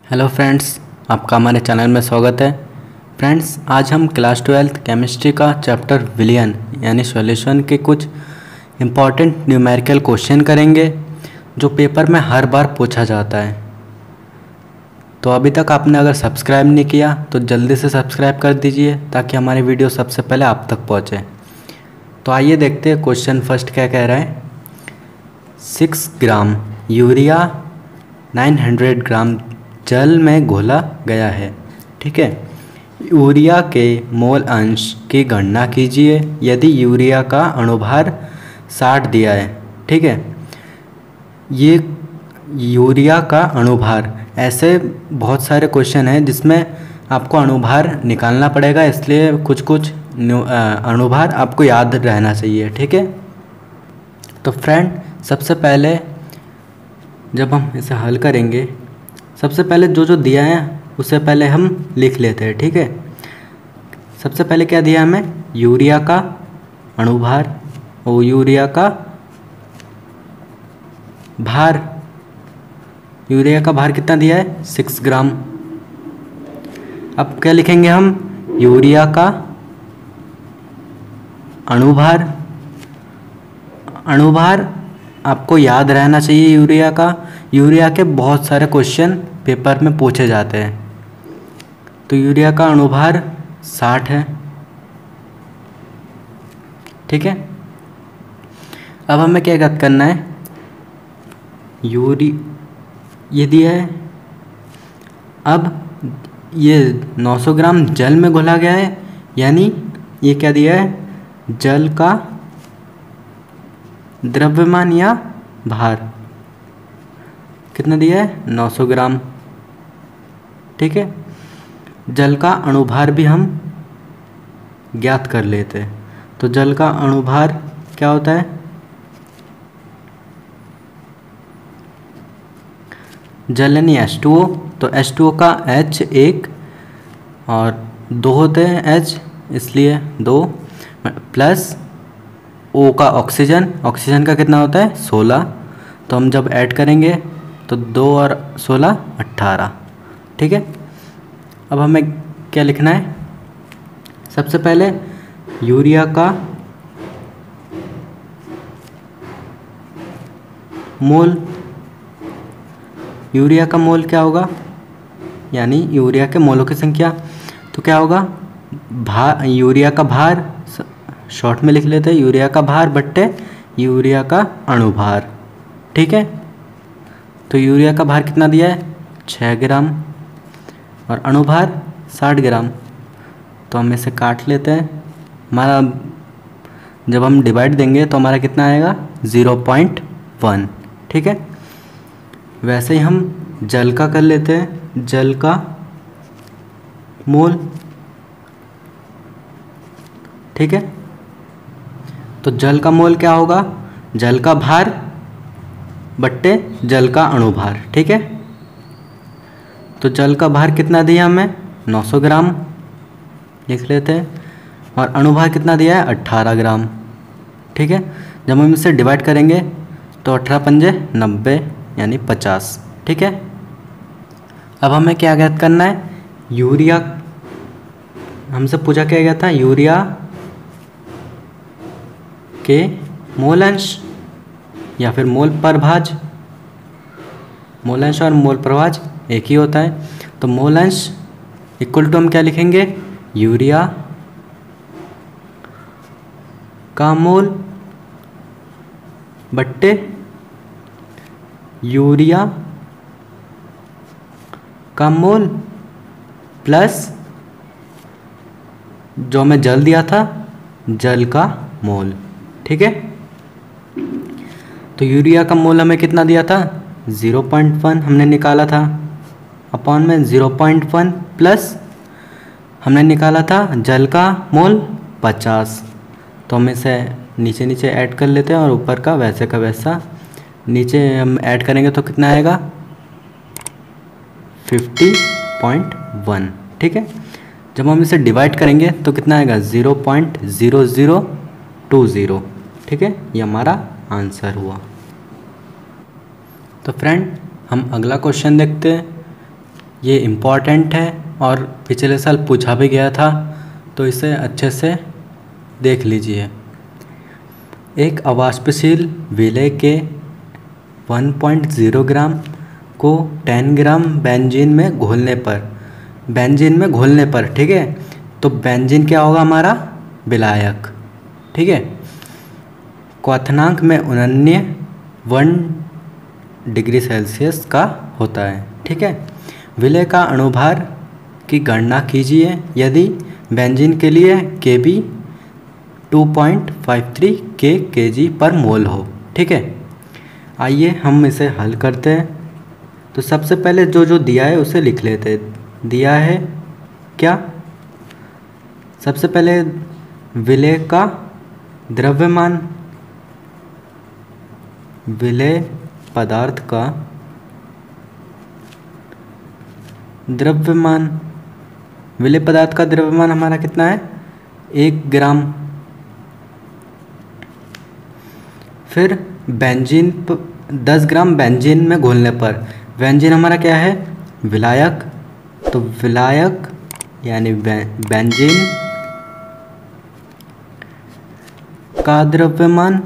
Hello friends, आपका हमारे channel में स्वागत है। फ्रेंड्स, आज हम क्लास 12 केमिस्ट्री का चैप्टर विलियन यानी सॉल्यूशन के कुछ इम्पॉर्टेंट न्यूमेरिकल क्वेश्चन करेंगे जो पेपर में हर बार पूछा जाता है। तो अभी तक आपने अगर सब्सक्राइब नहीं किया तो जल्दी से सब्सक्राइब कर दीजिए ताकि हमारी वीडियो सबसे पहले आप तक पहुँचे। तो आइए देखते हैं क्वेश्चन फर्स्ट क्या कह रहा है। 6 ग्राम यूरिया 900 ग्राम जल में घोला गया है। ठीक है, यूरिया के मोल अंश की गणना कीजिए यदि यूरिया का अणुभार 60 दिया है। ठीक है, ये यूरिया का अणुभार, ऐसे बहुत सारे क्वेश्चन हैं जिसमें आपको अणुभार निकालना पड़ेगा, इसलिए कुछ कुछ अणुभार आपको याद रहना चाहिए। ठीक है, तो फ्रेंड सबसे पहले जब हम इसे हल करेंगे, सबसे पहले जो जो दिया है उससे पहले हम लिख लेते हैं। ठीक है, सबसे पहले क्या दिया हमें, यूरिया का अणुभार और यूरिया का भार। यूरिया का भार कितना दिया है, 6 ग्राम। अब क्या लिखेंगे हम, यूरिया का अणुभार। अणुभार आपको याद रहना चाहिए यूरिया का। यूरिया के बहुत सारे क्वेश्चन पेपर में पूछे जाते हैं। तो यूरिया का अणुभार 60 है। ठीक है, अब हमें क्या करना है, ये दिया है। अब ये 900 ग्राम जल में घोला गया है, यानी ये क्या दिया है, जल का द्रव्यमान या भार कितना दिया है, 900 ग्राम। ठीक है, जल का अणुभार भी हम ज्ञात कर लेते हैं। तो जल का अणुभार क्या होता है, जल यानी H2O, तो H2O का H 1 और 2 होते हैं H, इसलिए 2 प्लस O का ऑक्सीजन, ऑक्सीजन का कितना होता है 16। तो हम जब ऐड करेंगे तो 2 और 16 18। ठीक है, अब हमें क्या लिखना है, सबसे पहले यूरिया का मोल। यूरिया का मोल क्या होगा, यानी यूरिया के मोलों की संख्या। तो क्या होगा, यूरिया का भार, शॉर्ट में लिख लेते हैं, यूरिया का भार बट्टे यूरिया का अणुभार। ठीक है, तो यूरिया का भार कितना दिया है, 6 ग्राम और अणुभार 60 ग्राम। तो हम इसे काट लेते हैं। हमारा जब हम डिवाइड देंगे तो हमारा कितना आएगा, 0.1। ठीक है, वैसे ही हम जल का कर लेते हैं, जल का मोल। ठीक है, तो जल का मोल क्या होगा, जल का भार बट्टे जल का अणुभार। ठीक है, तो जल का भार कितना दिया हमें, 900 ग्राम लिख लेते हैं, और अणुभार कितना दिया है, 18 ग्राम। ठीक है, जब हम इसे डिवाइड करेंगे तो 18 पंजे 90 यानी 50। ठीक है, अब हमें क्या ज्ञात करना है, यूरिया, हमसे पूछा क्या गया था, यूरिया के मोल अंश या फिर मोल प्रभाज। मोल अंश और मोल प्रभाज एक ही होता है। तो मोल अंश इक्वल टू हम क्या लिखेंगे, यूरिया का मोल बट्टे यूरिया का मोल प्लस जो हमें जल दिया था, जल का मोल। ठीक है, तो यूरिया का मोल हमें कितना दिया था, 0.1 हमने निकाला था, अपॉन में 0.1 प्लस हमने निकाला था जल का मोल 50। तो हम इसे नीचे नीचे ऐड कर लेते हैं और ऊपर का वैसा नीचे हम ऐड करेंगे तो कितना आएगा, 50.1। ठीक है, जब हम इसे डिवाइड करेंगे तो कितना आएगा, 0.0020। ठीक है, ये हमारा आंसर हुआ। तो फ्रेंड हम अगला क्वेश्चन देखते हैं। ये इम्पॉर्टेंट है और पिछले साल पूछा भी गया था, तो इसे अच्छे से देख लीजिए। एक अवाष्पशील विलेय के 1.0 ग्राम को 10 ग्राम बेंजीन में घोलने पर, ठीक है, तो बेंजीन क्या होगा हमारा? विलायक, ठीक है। क्वथनांक में 1 डिग्री सेल्सियस का होता है, ठीक है। विलेय का अणुभार की गणना कीजिए यदि बेंजीन के लिए Kb 2.53 kg पर मोल हो, ठीक है। आइए हम इसे हल करते हैं। तो सबसे पहले जो दिया है उसे लिख लेते हैं। दिया है क्या? सबसे पहले विलेय का द्रव्यमान, विलेय पदार्थ का द्रव्यमान, विलेय पदार्थ का द्रव्यमान हमारा कितना है? 1 ग्राम। फिर बेंजीन 10 ग्राम बेंजीन में घोलने पर, बेंजीन हमारा क्या है? विलायक, तो विलायक यानी बेंजीन का द्रव्यमान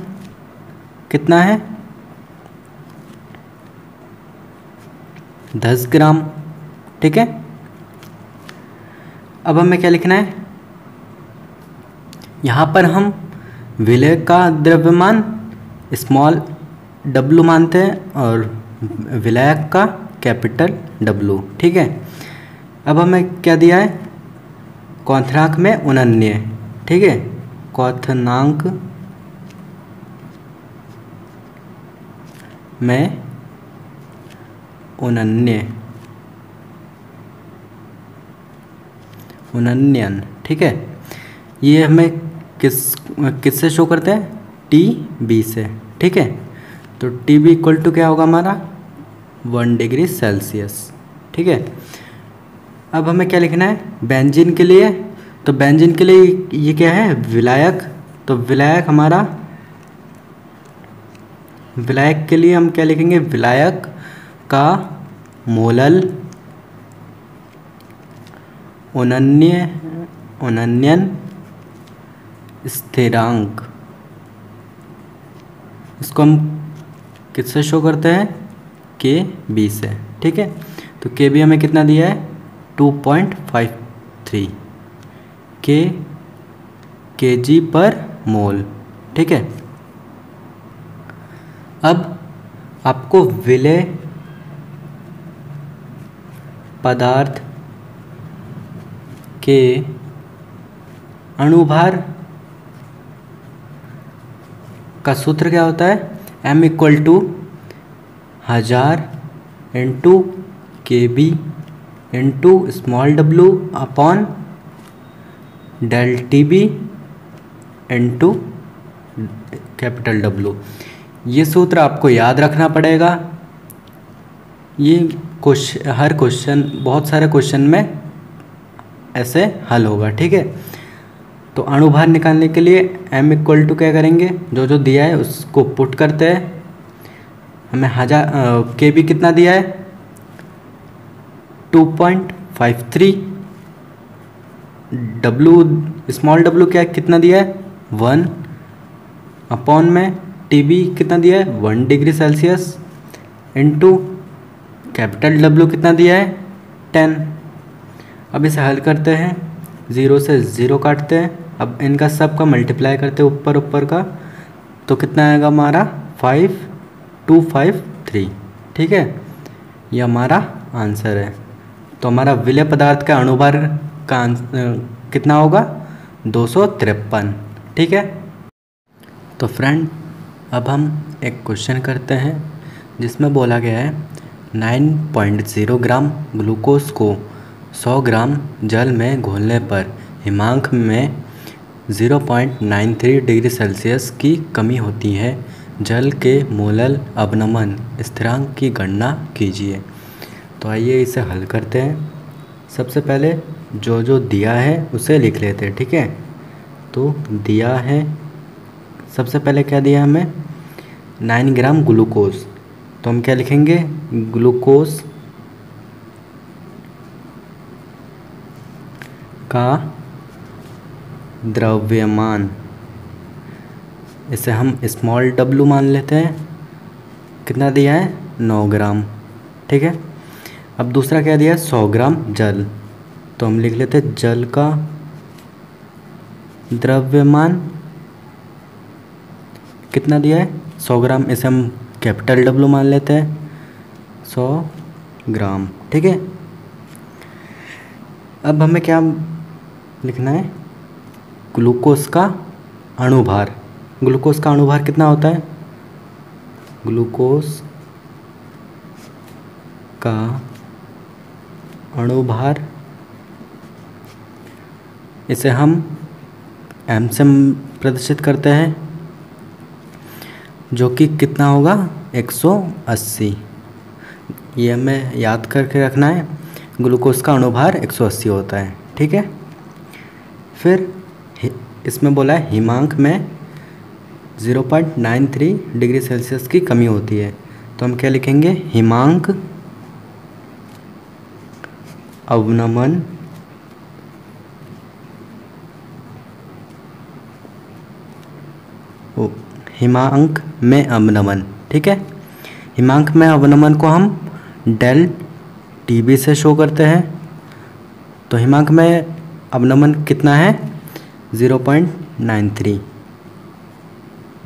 कितना है? 10 ग्राम, ठीक है। अब हमें क्या लिखना है? यहाँ पर हम विलेय का द्रव्यमान स्मॉल w मानते हैं और विलायक का कैपिटल W, ठीक है। अब हमें क्या दिया है? क्वथनांक में 89, ठीक है। क्वथनांक में 89, ठीक है। ये हमें किससे शो करते हैं? TB से, ठीक है। तो TB इक्वल टू क्या होगा हमारा? 1 डिग्री सेल्सियस, ठीक है। अब हमें क्या लिखना है बेंजीन के लिए? तो बेंजीन के लिए ये क्या है? विलायक, तो विलायक हमारा, विलायक के लिए हम क्या लिखेंगे? विलायक का मोलल उन्नयन स्थिरांक, इसको हम किससे शो करते हैं? Kb से, ठीक है। तो Kb हमें कितना दिया है? 2.53 kg पर मोल, ठीक है। अब आपको विलेय पदार्थ के अणुभार का सूत्र क्या होता है? m equal to 1000 into Kb into small w upon del TB into capital W। ये सूत्र आपको याद रखना पड़ेगा। ये हर क्वेश्चन, बहुत सारे क्वेश्चन में ऐसे हल होगा, ठीक है। तो अणुभार निकालने के लिए m इक्वल टू क्या करेंगे? जो दिया है उसको पुट करते हैं। हमें 1000 Kb कितना दिया है? 2.53, स्मॉल w क्या कितना दिया है? 1 अपॉन में TB कितना दिया है? 1 degree Celsius into capital W कितना दिया है? 10। अब इसे हल करते हैं, 0 से 0 काटते हैं। अब इनका सब का मल्टीप्लाई करते हैं ऊपर का, तो कितना आएगा हमारा? 5253, ठीक है। ये हमारा आंसर है। तो हमारा विलेय पदार्थ का अणुभार का कितना होगा? 253, ठीक है। तो फ्रेंड, अब हम एक क्वेश्चन करते हैं जिसमें बोला गया है 9.0 ग्राम ग्लूकोज को 100 ग्राम जल में घोलने पर हिमांक में 0.93 डिग्री सेल्सियस की कमी होती है। जल के मोलल अवनमन स्थिरांक की गणना कीजिए। तो आइए इसे हल करते हैं। सबसे पहले जो दिया है उसे लिख लेते हैं, ठीक है। तो दिया है, सबसे पहले क्या दिया हमें? 9 ग्राम ग्लूकोज, तो हम क्या लिखेंगे? ग्लूकोज का द्रव्यमान, इसे हम स्मॉल w मान लेते हैं। कितना दिया है? 9 ग्राम। ठीक है। अब दूसरा क्या दिया है? 100 ग्राम जल, तो हम लिख लेते हैं जल का द्रव्यमान कितना दिया है? 100 ग्राम, इसे हम कैपिटल W मान लेते हैं, 100 ग्राम। ठीक है। अब हमें क्या लिखना है? ग्लूकोज का अणुभार। ग्लूकोज का अणुभार कितना होता है? ग्लूकोज का अणुभार, इसे हम m से प्रदर्शित करते हैं, जो कि कितना होगा? 180। ये हमें याद करके रखना है, ग्लूकोज का अणुभार 180 होता है। ठीक है। फिर इसमें बोला है हिमांक में 0.93 डिग्री सेल्सियस की कमी होती है, तो हम क्या लिखेंगे? हिमांक अवनमन हिमांक में अवनमन। ठीक है। हिमांक में अवनमन को हम डेल टीबी से शो करते हैं, तो हिमांक में अवनमन कितना है? 0.93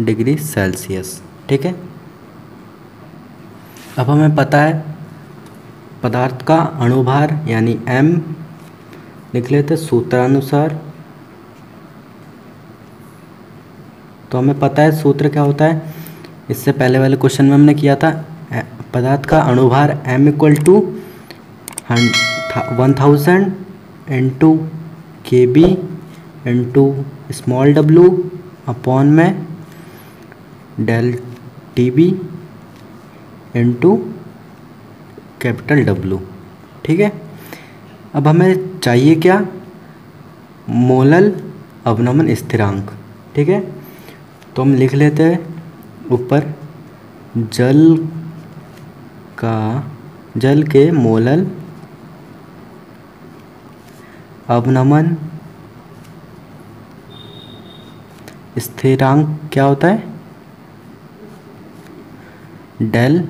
डिग्री सेल्सियस। ठीक है। अब हमें पता है पदार्थ का अणुभार यानी m लिख लेते सूत्रानुसार, तो हमें पता है सूत्र क्या होता है। इससे पहले वाले क्वेश्चन में हमने किया था, पदार्थ का अणुभार m equal to 1000 into kb into small w upon में delta TB into capital W। ठीक है। अब हमें चाहिए क्या? मोलल अवनमन स्थिरांक। ठीक है। तो हम लिख लेते हैं ऊपर जल के मोलल अवनमन स्थिरांक क्या होता है? डेल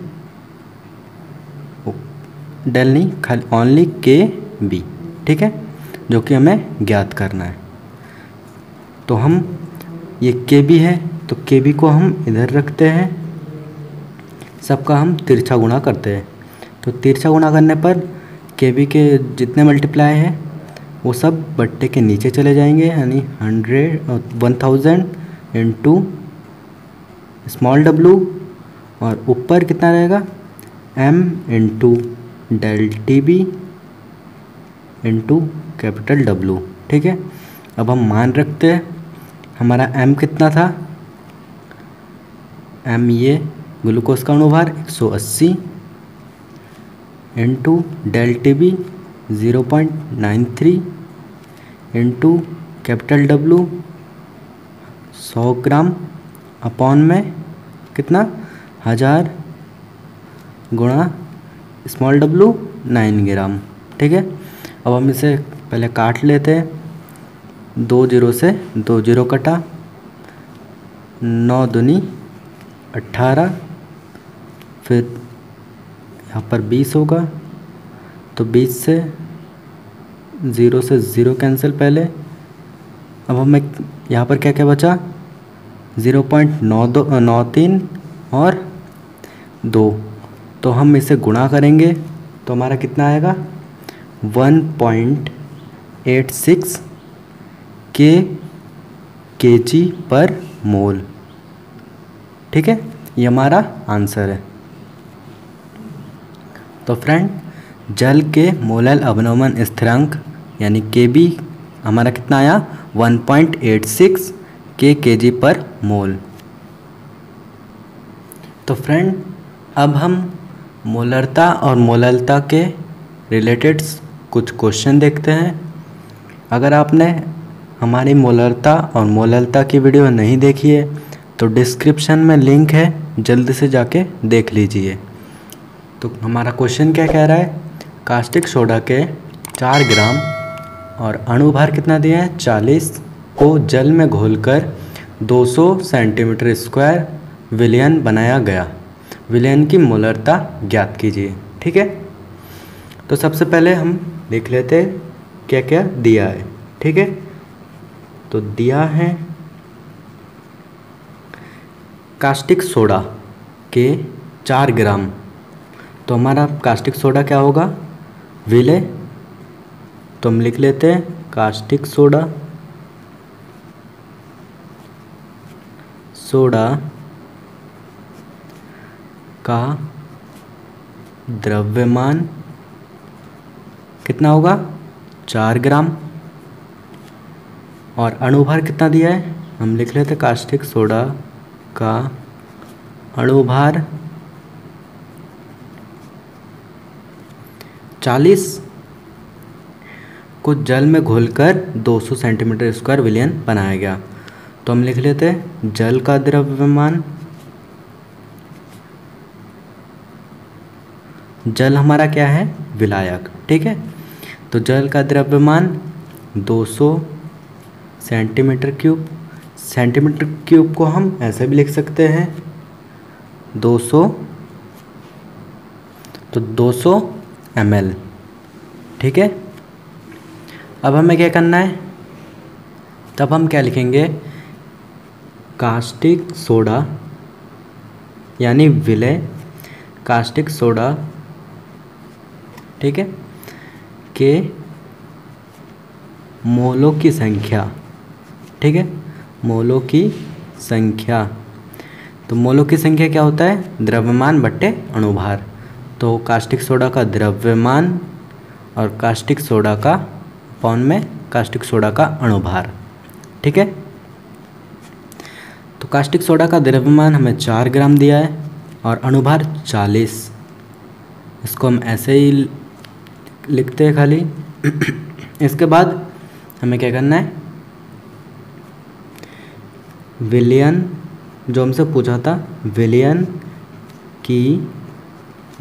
नहीं, खाली ओनली KB। ठीक है, जो कि हमें ज्ञात करना है। तो हम ये KB है, तो KB को हम इधर रखते हैं, सबका हम तिरछा गुणा करते हैं। तो तिरछा गुणा करने पर KB के जितने मल्टीप्लाई हैं वो सब बट्टे के नीचे चले जाएंगे, यानी 1000 इंटू स्मॉल w, और ऊपर कितना रहेगा? m into del TB into capital W। ठीक है। अब हम मान रखते हैं, हमारा m कितना था? m ये ग्लूकोज का अणुभार 180 into del TB 0.93 into capital W 100 gram upon में कितना? 1000 गुणा स्मॉल w 9 ग्राम। ठीक है। अब हम इसे पहले काट लेते हैं, 2 0 से 2 0 कटा, 9 दूनी 18, फिर यहाँ पर 20 होगा, तो 20 से 0 कैंसिल पहले। अब हमें यहाँ पर क्या क्या बचा? 0.93 और 2, तो हम इसे गुणा करेंगे तो हमारा कितना आएगा? 1.86 kg पर मोल। ठीक है, ये हमारा आंसर है। तो फ्रेंड, जल के मोलल अवनमन स्थिरांक यानी KB हमारा कितना आया? 1.86 kg पर मोल। तो फ्रेंड, अब हम मोलरता और मोललता के रिलेटेड कुछ क्वेश्चन देखते हैं। अगर आपने हमारी मोलरता और मोललता की वीडियो नहीं देखी है तो डिस्क्रिप्शन में लिंक है, जल्दी से जाके देख लीजिए। तो हमारा क्वेश्चन क्या कह रहा है? कास्टिक सोडा के 4 ग्राम और अणुभार कितना दिया है 40 को जल में घोलकर 200 सेंटीमीटर स्क्वायर विलयन बनाया गया। विलयन की मोलरता ज्ञात कीजिए। ठीक है, तो सबसे पहले हम लिख लेते हैं क्या क्या दिया है। ठीक है, तो दिया है कास्टिक सोडा के 4 ग्राम। तो हमारा कास्टिक सोडा क्या होगा विलय, तो हम लिख लेते हैं कास्टिक सोडा का द्रव्यमान कितना होगा 4 ग्राम। और अणुभार कितना दिया है, हम लिख लेते कास्टिक सोडा का अणुभार 40 को जल में घोलकर 200 सेंटीमीटर स्क्वायर विलयन बनाया गया। तो हम लिख लेते हैं जल का द्रव्यमान, जल हमारा क्या है विलायक। ठीक है, तो जल का द्रव्यमान 200 सेंटीमीटर क्यूब। सेंटीमीटर क्यूब को हम ऐसे भी लिख सकते हैं 200, तो 200 ml। ठीक है, अब हमें क्या करना है, तब हम क्या लिखेंगे कास्टिक सोडा यानी विलय कास्टिक सोडा, ठीक है, के मोलों की संख्या। ठीक है, मोलों की संख्या, तो मोलों की संख्या क्या होता है द्रव्यमान बट्टे अणुभार। तो कास्टिक सोडा का द्रव्यमान और कास्टिक सोडा का पौन में कास्टिक सोडा का अणुभार। ठीक है, तो कास्टिक सोडा का द्रव्यमान हमें 4 ग्राम दिया है और अणुभार 40। इसको हम ऐसे ही लिखते हैं खाली। इसके बाद हमें क्या करना है, विलयन जो हमसे पूछा था विलयन की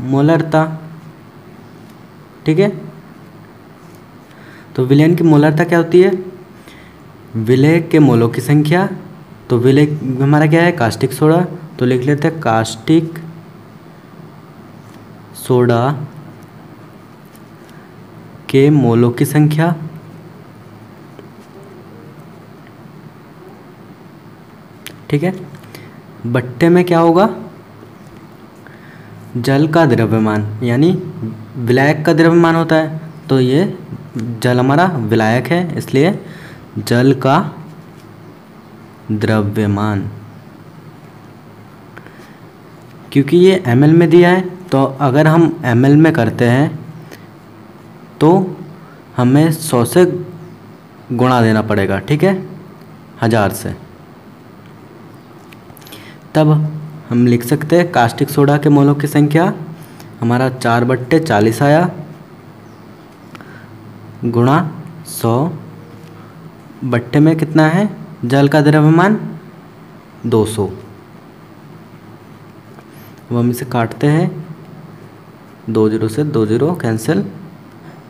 मोलरता। ठीक है, तो विलयन की मोलरता क्या होती है विलय के मोलों की संख्या। तो विलय हमारा क्या है कास्टिक सोडा, तो लिख लेते हैं कास्टिक सोडा के मोलों की संख्या। ठीक है, बट्टे में क्या होगा जल का द्रव्यमान, यानी विलायक का द्रव्यमान होता है, तो ये जल हमारा विलायक है इसलिए जल का द्रव्यमान। क्योंकि ये ml में दिया है, तो अगर हम ml में करते हैं तो हमें 100 से गुणा देना पड़ेगा। ठीक है, 1000 से। तब हम लिख सकते हैं कास्टिक सोडा के मोलों की संख्या हमारा 4/40 आया गुणा 100, बट्टे में कितना है जल का द्रव्यमान 200। अब हम इसे काटते हैं, 2 0 से 2 0 कैंसिल,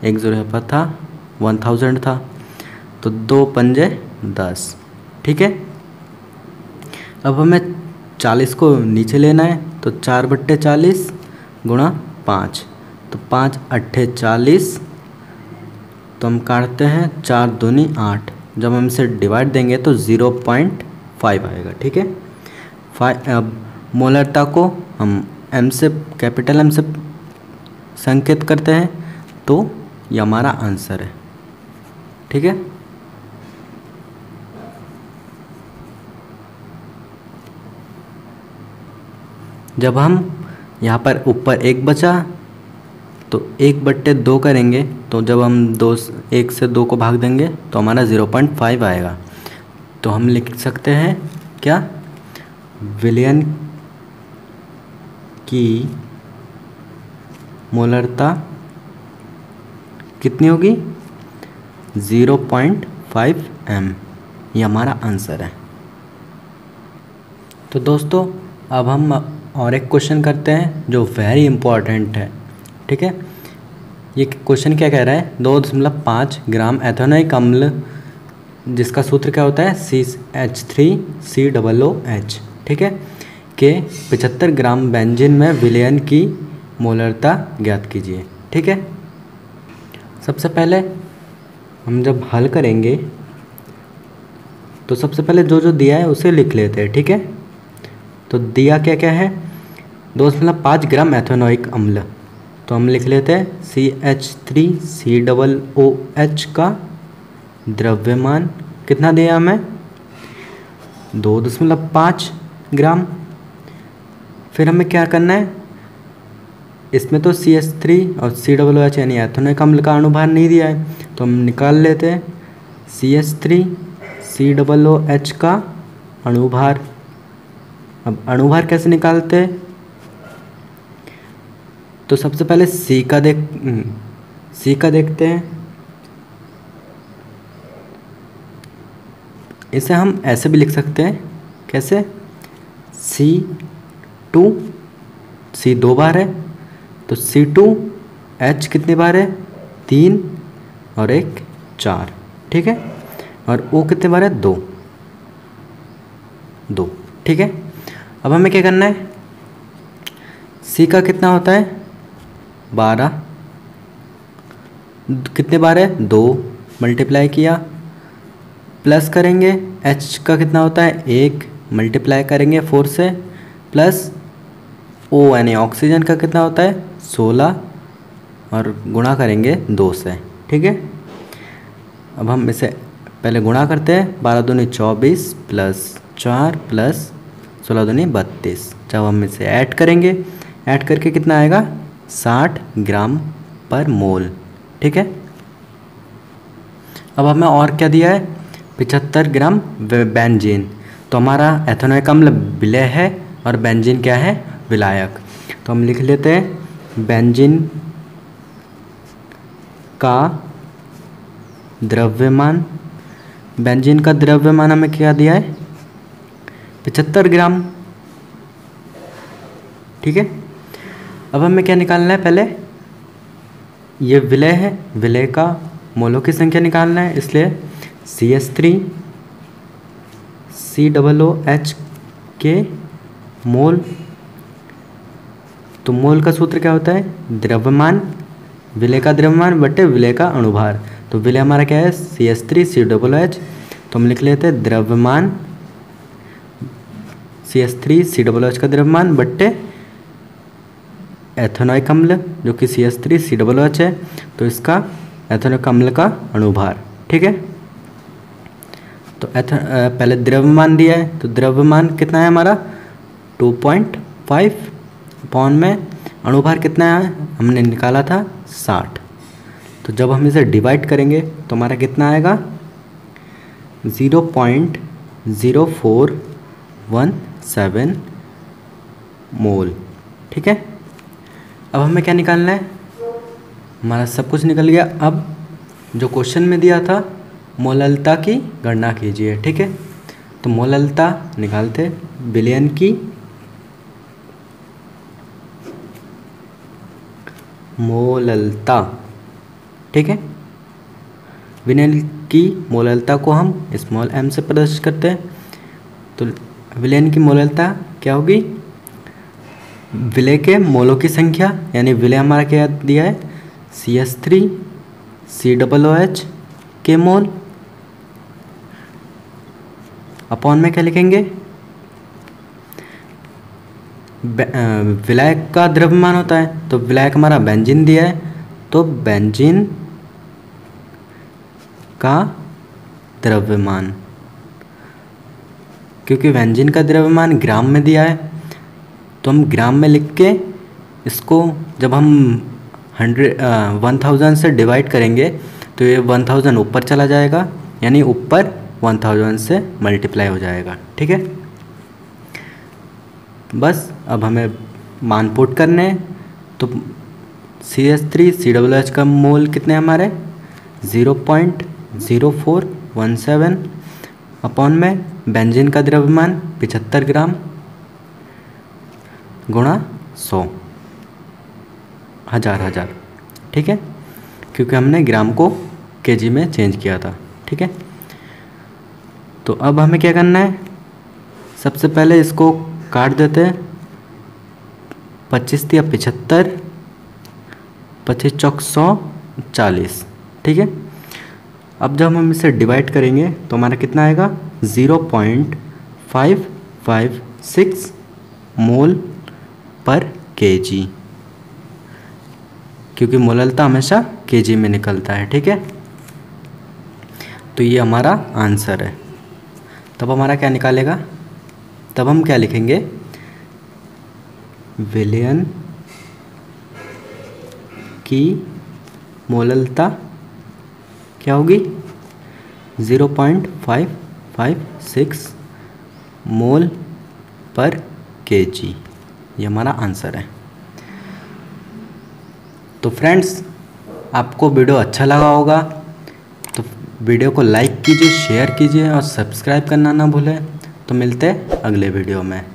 1 0 यहाँ पर था, 1000 था, तो 2 पंजे 10। ठीक है, अब हमें 40 को नीचे लेना है, तो 4/40 गुणा 5, तो 5 8 40, तो हम काटते हैं 4 दूनी 8। जब हम इसे डिवाइड देंगे तो 0.5 आएगा। ठीक है, अब मोलरता को हम M से कैपिटल M से संकेत करते हैं, तो ये हमारा आंसर है। ठीक है, जब हम यहाँ पर ऊपर 1 बचा तो 1/2 करेंगे, तो जब हम 1 से 2 को भाग देंगे तो हमारा 0.5 आएगा। तो हम लिख सकते हैं क्या विलयन की मोलरता कितनी होगी 0.5 m, ये हमारा आंसर है। तो दोस्तों अब हम और एक क्वेश्चन करते हैं जो वेरी इम्पोर्टेंट है। ठीक है, ये क्वेश्चन क्या कह रहा है, 2.5 ग्राम एथेनॉइक अम्ल जिसका सूत्र क्या होता है CH3COOH, ठीक है, के 75 ग्राम बेंजीन में विलयन की मोलरता ज्ञात कीजिए। ठीक है, सबसे पहले हम जब हल करेंगे तो सबसे पहले जो जो दिया है उसे लिख लेते हैं। ठीक है, तो दिया क्या क्या है, 2.5 ग्राम एथेनॉइक अम्ल, तो हम लिख लेते हैं CH3COOH का द्रव्यमान कितना दिया हमें, 2.5 ग्राम। फिर हमें क्या करना है, इसमें तो CH3 और COOH यानी एथेनॉइक अम्ल का अणुभार नहीं दिया है, तो हम निकाल लेते हैं CH3COOH का अणुभार। अब अणुभार कैसे निकालते हैं, तो सबसे पहले C का देखते हैं। इसे हम ऐसे भी लिख सकते हैं, कैसे, C 2 बार है तो C2H कितनी बार है, 3 और 1 4, ठीक है, और O कितने बार है, 2। ठीक है, अब हमें क्या करना है, C का कितना होता है 12, कितने बार है 2, मल्टीप्लाई किया, प्लस करेंगे H का कितना होता है 1, मल्टीप्लाई करेंगे 4 से, प्लस O यानी ऑक्सीजन का कितना होता है 16 और गुणा करेंगे 2 से। ठीक है, अब हम इसे पहले गुणा करते हैं, 12 दूनी 24 प्लस 4 प्लस 16 दूनी 32। जब हम इसे ऐड करेंगे, ऐड करके कितना आएगा 60 ग्राम पर मोल। ठीक है, अब हमें और क्या दिया है, 75 ग्राम बेंजीन, तो हमारा एथेनॉइक अम्ल विलय है और बेंजीन क्या है, विलायक। तो हम लिख लेते हैं बेंजीन का द्रव्यमान, बेंजीन का द्रव्यमान हमें क्या दिया है 75 ग्राम। ठीक है, अब हमें क्या निकालना है, पहले ये विलय है, विलय का मोलों की संख्या निकालना है, इसलिए CH3COOH के मोल, तो मोल का सूत्र क्या होता है, द्रव्यमान, विलय का द्रव्यमान बटे विलय का अणुभार। तो विलय हमारा क्या है CH3COOH, तो हम लिख लेते हैं द्रव्यमान CH3COOH का द्रव्यमान बट्टे एथेनॉइक अम्ल जो कि CH3COOH है, तो इसका एथेनॉइक अम्ल का अणुभार। ठीक है, तो पहले द्रव्यमान दिया है, तो द्रव्यमान कितना है हमारा 2.5 अपॉन में अणुभार कितना है हमने निकाला था 60। तो जब हम इसे डिवाइड करेंगे तो हमारा कितना आएगा 0.0417 मोल। ठीक है, अब हमें क्या निकालना है, हमारा सब कुछ निकल गया। अब जो क्वेश्चन में दिया था मोललता की गणना कीजिए। ठीक है, तो मोललता निकालते, विलयन की मोललता। ठीक है, विलयन की मोललता को हम स्मॉल m से प्रदर्शित करते हैं। तो विलयन की मोललता क्या होगी, विलय के मोलों की संख्या, यानी विलय हमारा क्या दिया है CH3COOH के मोल, अपॉन में क्या लिखेंगे, विलायक का द्रव्यमान होता है, तो विलायक हमारा बेंजीन दिया है, तो बेंजीन का द्रव्यमान, क्योंकि बेंजीन का द्रव्यमान ग्राम में दिया है तो हम ग्राम में लिख के इसको जब हम 1000 से डिवाइड करेंगे तो ये 1000 ऊपर चला जाएगा, यानी ऊपर 1000 से मल्टीप्लाई हो जाएगा। ठीक है, बस अब हमें मान पुट करने हैं, तो CH3COOH का मोल कितने हमारे 0.0417 अपॉन में बेंजीन का द्रव्यमान 75 ग्राम गुणा 100 हजार। ठीक है, क्योंकि हमने ग्राम को केजी में चेंज किया था। ठीक है, तो अब हमें क्या करना है, सबसे पहले इसको काट देते हैं। 25 या 75, 25 चौक 140। ठीक है, अब जब हम इसे डिवाइड करेंगे तो हमारा कितना आएगा, 0.556 मोल पर केजी, क्योंकि मोललता हमेशा केजी में निकलता है। ठीक है, तो ये हमारा आंसर है। तब हमारा क्या निकालेगा, तब हम क्या लिखेंगे, विलयन की मोललता क्या होगी, 0.556 मोल पर केजी। ये हमारा आंसर है। तो फ्रेंड्स, आपको वीडियो अच्छा लगा होगा तो वीडियो को लाइक कीजिए, शेयर कीजिए और सब्सक्राइब करना ना भूलें। तो मिलते हैं अगले वीडियो में।